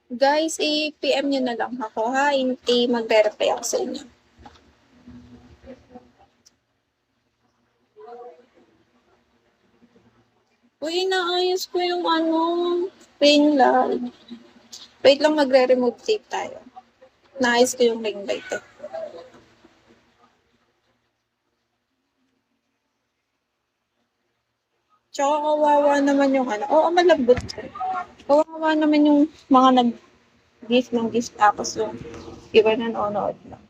Guys, i-PM nyo na lang ako ha. Magre-reply ako sa inyo. Uy, inaayos ko yung ring light. Wait lang, magre-remove tape tayo. Naayos ko yung ring light eh. Tsaka kawawa naman yung oo, malambot ko. Kawawa naman yung mga nag-gift ng gift tapos yung iba nanonood lang.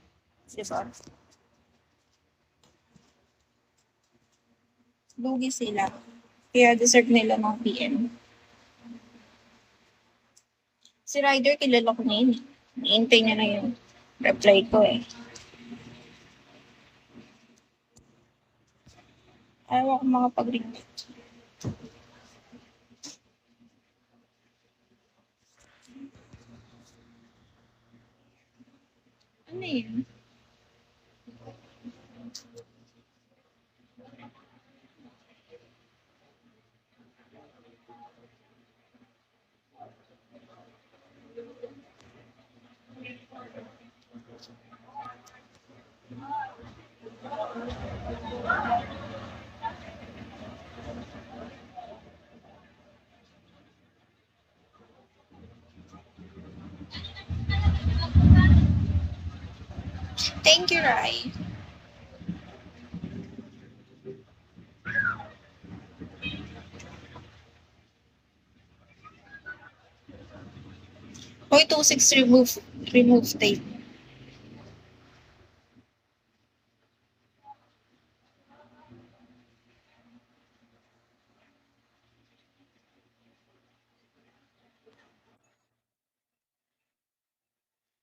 Diba? Lugi sila. Kaya deserve nila ng PM. Si Ryder, kilala ko na yun. Niintay niya na yung reply ko eh. Ayaw ako makapag-ring. Ano yun? Thank you, Rai. Hoy, 26 remove tape.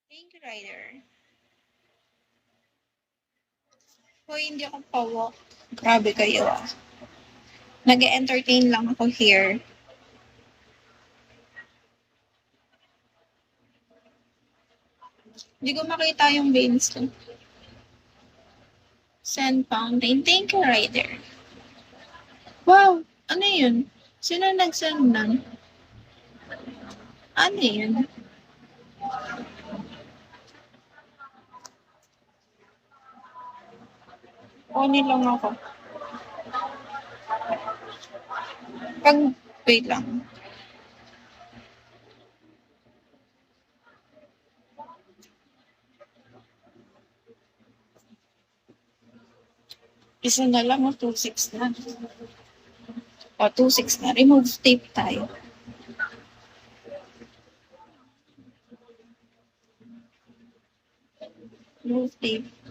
Thank you, Ryder. Hoy, hindi ako pawak. Grabe kayo ah. Nag-entertain lang ako here. Hindi ko makita yung veins ko. Send fountain. Thank you, Ryder. Wow! Ano yun? Sino nag-send nun? Ano yun? Kunin lang ako. Wait lang. Isa na lang o 2.6 na. O 2.6 na. Remove tape tayo. Remove tape.